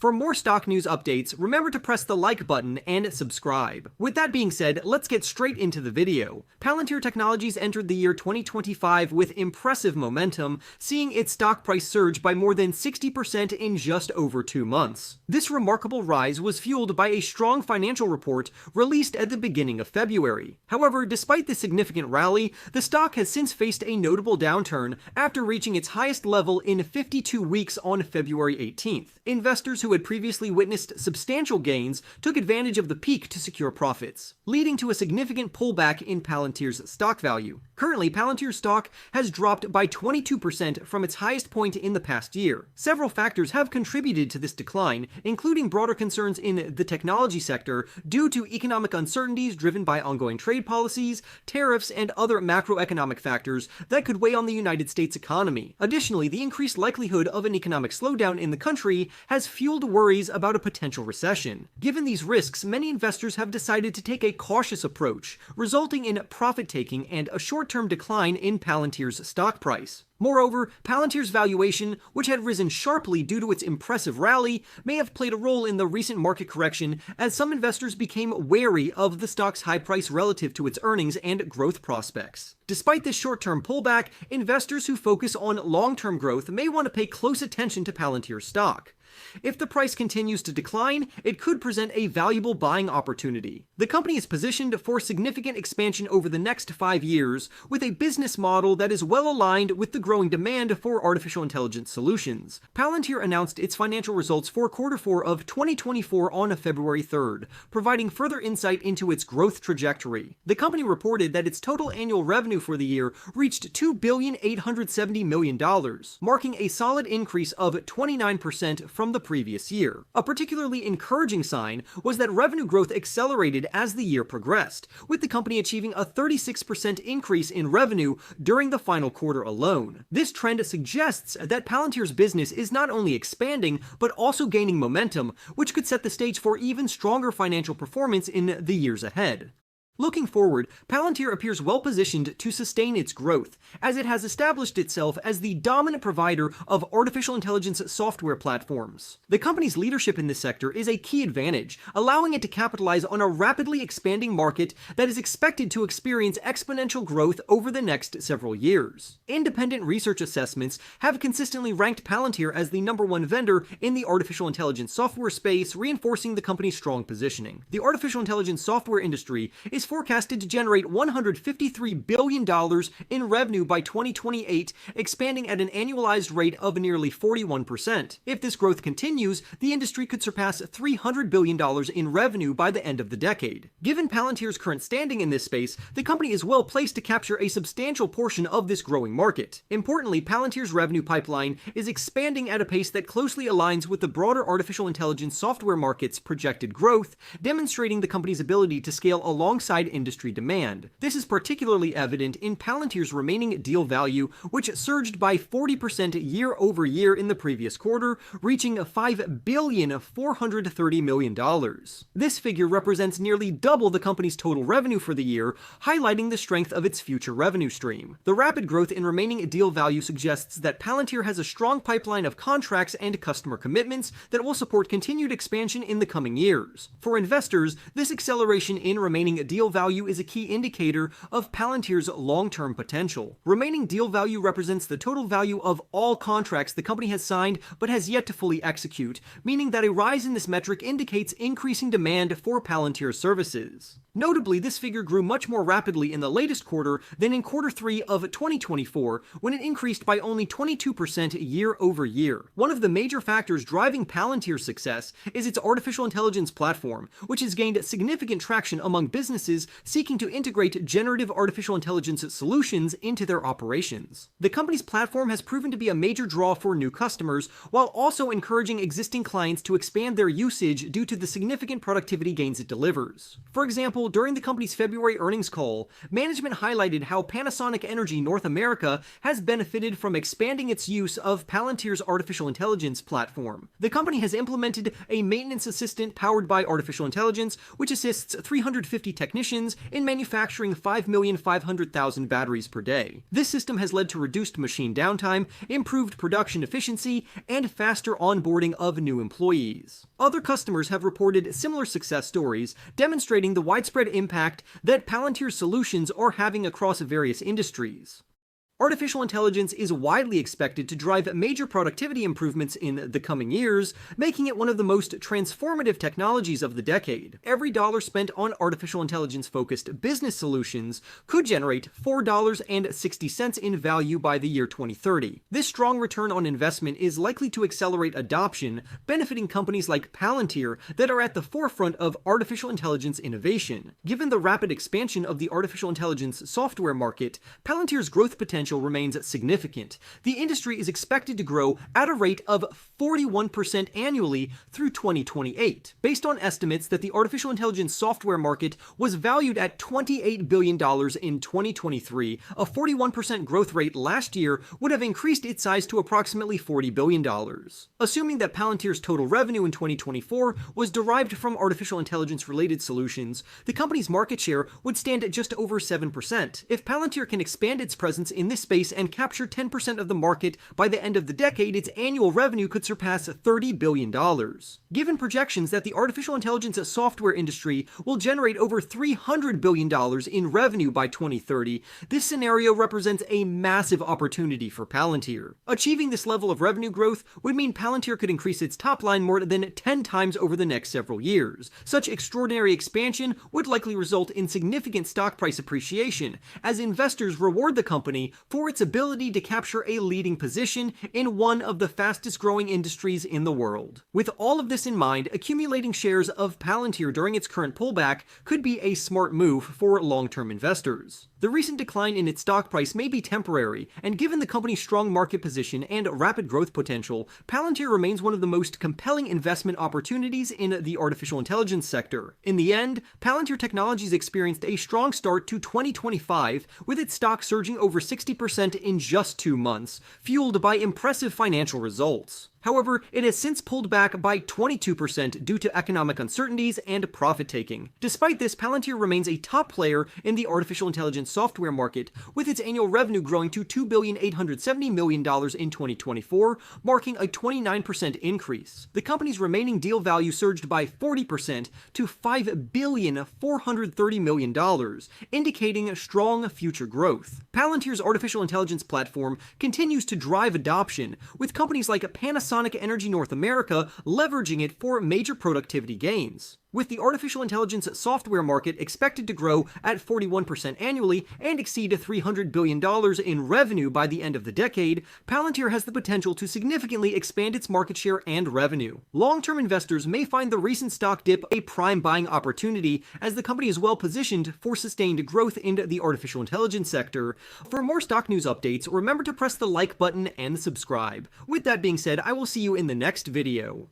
For more stock news updates, remember to press the like button and subscribe. With that being said, let's get straight into the video. Palantir Technologies entered the year 2025 with impressive momentum, seeing its stock price surge by more than 60% in just over 2 months. This remarkable rise was fueled by a strong financial report released at the beginning of February. However, despite this significant rally, the stock has since faced a notable downturn after reaching its highest level in 52 weeks on February 18th. Investors who had previously witnessed substantial gains took advantage of the peak to secure profits, leading to a significant pullback in Palantir's stock value. Currently, Palantir's stock has dropped by 22% from its highest point in the past year. Several factors have contributed to this decline, including broader concerns in the technology sector due to economic uncertainties driven by ongoing trade policies, tariffs, and other macroeconomic factors that could weigh on the United States economy. Additionally, the increased likelihood of an economic slowdown in the country has fueled worries about a potential recession. Given these risks, many investors have decided to take a cautious approach, resulting in profit-taking and a short-term decline in Palantir's stock price. Moreover, Palantir's valuation, which had risen sharply due to its impressive rally, may have played a role in the recent market correction as some investors became wary of the stock's high price relative to its earnings and growth prospects. Despite this short-term pullback, investors who focus on long-term growth may want to pay close attention to Palantir's stock. If the price continues to decline, it could present a valuable buying opportunity. The company is positioned for significant expansion over the next 5 years, with a business model that is well aligned with the growing demand for artificial intelligence solutions. Palantir announced its financial results for Q4 of 2024 on February 3rd, providing further insight into its growth trajectory. The company reported that its total annual revenue for the year reached $2,870 million, marking a solid increase of 29% from the previous year. A particularly encouraging sign was that revenue growth accelerated as the year progressed, with the company achieving a 36% increase in revenue during the final quarter alone. This trend suggests that Palantir's business is not only expanding, but also gaining momentum, which could set the stage for even stronger financial performance in the years ahead. Looking forward, Palantir appears well positioned to sustain its growth, as it has established itself as the dominant provider of artificial intelligence software platforms. The company's leadership in this sector is a key advantage, allowing it to capitalize on a rapidly expanding market that is expected to experience exponential growth over the next several years. Independent research assessments have consistently ranked Palantir as the #1 vendor in the artificial intelligence software space, reinforcing the company's strong positioning. The artificial intelligence software industry is forecasted to generate $153 billion in revenue by 2028, expanding at an annualized rate of nearly 41%. If this growth continues, the industry could surpass $300 billion in revenue by the end of the decade. Given Palantir's current standing in this space, the company is well placed to capture a substantial portion of this growing market. Importantly, Palantir's revenue pipeline is expanding at a pace that closely aligns with the broader artificial intelligence software market's projected growth, demonstrating the company's ability to scale alongside industry demand. This is particularly evident in Palantir's remaining deal value, which surged by 40% year over year in the previous quarter, reaching $5,430 million. This figure represents nearly double the company's total revenue for the year, highlighting the strength of its future revenue stream. The rapid growth in remaining deal value suggests that Palantir has a strong pipeline of contracts and customer commitments that will support continued expansion in the coming years. For investors, this acceleration in remaining deal value is a key indicator of Palantir's long-term potential. Remaining deal value represents the total value of all contracts the company has signed but has yet to fully execute, meaning that a rise in this metric indicates increasing demand for Palantir's services. Notably, this figure grew much more rapidly in the latest quarter than in Q3 of 2024, when it increased by only 22% year over year. One of the major factors driving Palantir's success is its artificial intelligence platform, which has gained significant traction among businesses seeking to integrate generative artificial intelligence solutions into their operations. The company's platform has proven to be a major draw for new customers, while also encouraging existing clients to expand their usage due to the significant productivity gains it delivers. For example, example, during the company's February earnings call, management highlighted how Panasonic Energy North America has benefited from expanding its use of Palantir's artificial intelligence platform. The company has implemented a maintenance assistant powered by artificial intelligence, which assists 350 technicians in manufacturing 5,500,000 batteries per day. This system has led to reduced machine downtime, improved production efficiency, and faster onboarding of new employees. Other customers have reported similar success stories, demonstrating the widespread impact that Palantir's solutions are having across various industries. Artificial intelligence is widely expected to drive major productivity improvements in the coming years, making it one of the most transformative technologies of the decade. Every dollar spent on artificial intelligence-focused business solutions could generate $4.60 in value by the year 2030. This strong return on investment is likely to accelerate adoption, benefiting companies like Palantir that are at the forefront of artificial intelligence innovation. Given the rapid expansion of the artificial intelligence software market, Palantir's growth potential remains significant. The industry is expected to grow at a rate of 41% annually through 2028. Based on estimates that the artificial intelligence software market was valued at $28 billion in 2023, a 41% growth rate last year would have increased its size to approximately $40 billion. Assuming that Palantir's total revenue in 2024 was derived from artificial intelligence-related solutions, the company's market share would stand at just over 7%. If Palantir can expand its presence in this space and capture 10% of the market by the end of the decade, its annual revenue could surpass $30 billion. Given projections that the artificial intelligence software industry will generate over $300 billion in revenue by 2030, this scenario represents a massive opportunity for Palantir. Achieving this level of revenue growth would mean Palantir could increase its top line more than 10 times over the next several years. Such extraordinary expansion would likely result in significant stock price appreciation, as investors reward the company for its ability to capture a leading position in one of the fastest growing industries in the world. With all of this in mind, accumulating shares of Palantir during its current pullback could be a smart move for long-term investors. The recent decline in its stock price may be temporary, and given the company's strong market position and rapid growth potential, Palantir remains one of the most compelling investment opportunities in the artificial intelligence sector. In the end, Palantir Technologies experienced a strong start to 2025, with its stock surging over 60% in just 2 months, fueled by impressive financial results. However, it has since pulled back by 22% due to economic uncertainties and profit-taking. Despite this, Palantir remains a top player in the artificial intelligence software market, with its annual revenue growing to $2,870 million in 2024, marking a 29% increase. The company's remaining deal value surged by 40% to $5,430 million, indicating strong future growth. Palantir's artificial intelligence platform continues to drive adoption, with companies like Panasonic Energy North America leveraging it for major productivity gains. With the artificial intelligence software market expected to grow at 41% annually and exceed $300 billion in revenue by the end of the decade, Palantir has the potential to significantly expand its market share and revenue. Long-term investors may find the recent stock dip a prime buying opportunity, as the company is well positioned for sustained growth in the artificial intelligence sector. For more stock news updates, remember to press the like button and subscribe. With that being said, I will see you in the next video.